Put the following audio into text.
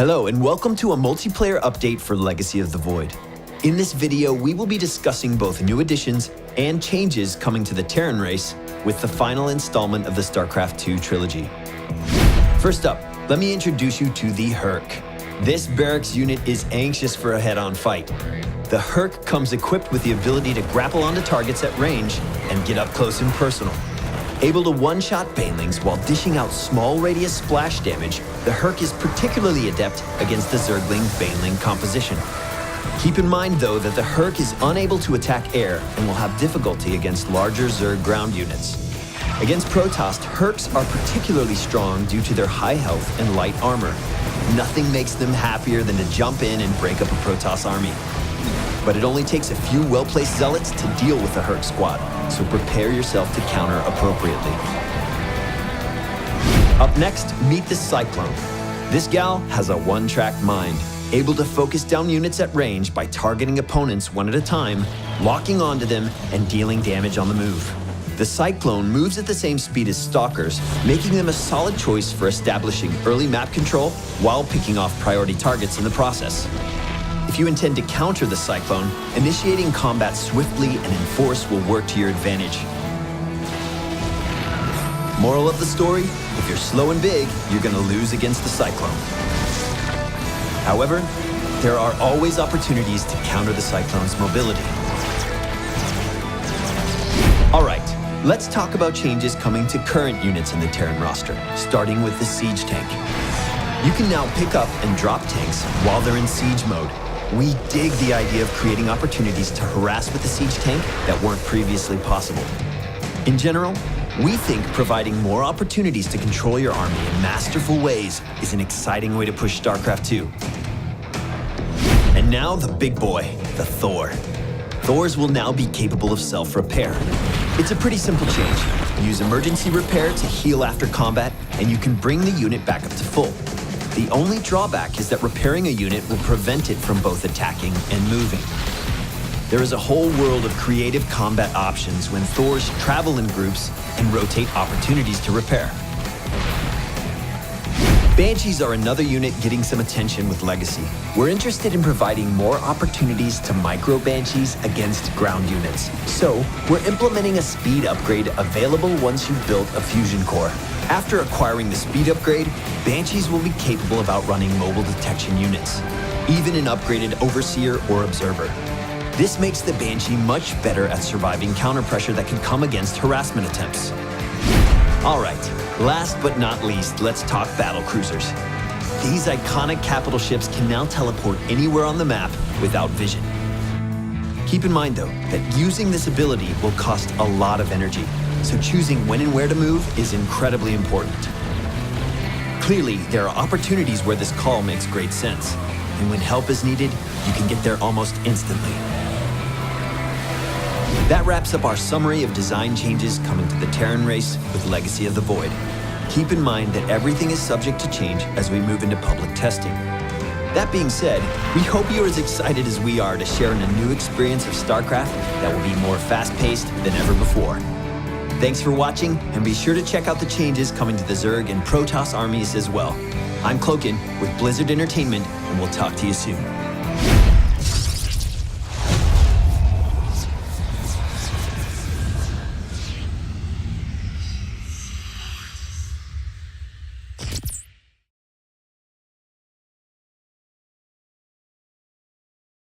Hello and welcome to a multiplayer update for Legacy of the Void. In this video, we will be discussing both new additions and changes coming to the Terran race with the final installment of the StarCraft 2 trilogy. First up, let me introduce you to the Herc. This barracks unit is anxious for a head-on fight. The Herc comes equipped with the ability to grapple onto targets at range and get up close and personal. Able to one-shot banelings while dishing out small radius splash damage, the Herc is particularly adept against the Zergling baneling composition. Keep in mind, though, that the Herc is unable to attack air and will have difficulty against larger Zerg ground units. Against Protoss, Hercs are particularly strong due to their high health and light armor. Nothing makes them happier than to jump in and break up a Protoss army. But it only takes a few well-placed zealots to deal with the Herc squad, so prepare yourself to counter appropriately. Up next, meet the Cyclone. This gal has a one-track mind, able to focus down units at range by targeting opponents one at a time, locking onto them, and dealing damage on the move. The Cyclone moves at the same speed as Stalkers, making them a solid choice for establishing early map control while picking off priority targets in the process. If you intend to counter the Cyclone, initiating combat swiftly and in force will work to your advantage. Moral of the story, if you're slow and big, you're going to lose against the Cyclone. However, there are always opportunities to counter the Cyclone's mobility. All right, let's talk about changes coming to current units in the Terran roster, starting with the Siege Tank. You can now pick up and drop tanks while they're in siege mode. We dig the idea of creating opportunities to harass with the siege tank that weren't previously possible. In general, we think providing more opportunities to control your army in masterful ways is an exciting way to push StarCraft 2. And now the big boy, the Thor. Thors will now be capable of self-repair. It's a pretty simple change. Use emergency repair to heal after combat, and you can bring the unit back up to full. The only drawback is that repairing a unit will prevent it from both attacking and moving. There is a whole world of creative combat options when Thors travel in groups and rotate opportunities to repair. Banshees are another unit getting some attention with Legacy. We're interested in providing more opportunities to micro Banshees against ground units. So, we're implementing a speed upgrade available once you've built a fusion core. After acquiring the speed upgrade, Banshees will be capable of outrunning mobile detection units, even an upgraded Overseer or Observer. This makes the Banshee much better at surviving counter pressure that can come against harassment attempts. Alright, last but not least, let's talk battle cruisers. These iconic capital ships can now teleport anywhere on the map without vision. Keep in mind, though, that using this ability will cost a lot of energy, so choosing when and where to move is incredibly important. Clearly, there are opportunities where this call makes great sense, and when help is needed, you can get there almost instantly. That wraps up our summary of design changes coming to the Terran race with Legacy of the Void. Keep in mind that everything is subject to change as we move into public testing. That being said, we hope you're as excited as we are to share in a new experience of StarCraft that will be more fast-paced than ever before. Thanks for watching, and be sure to check out the changes coming to the Zerg and Protoss armies as well. I'm Cloakin with Blizzard Entertainment, and we'll talk to you soon.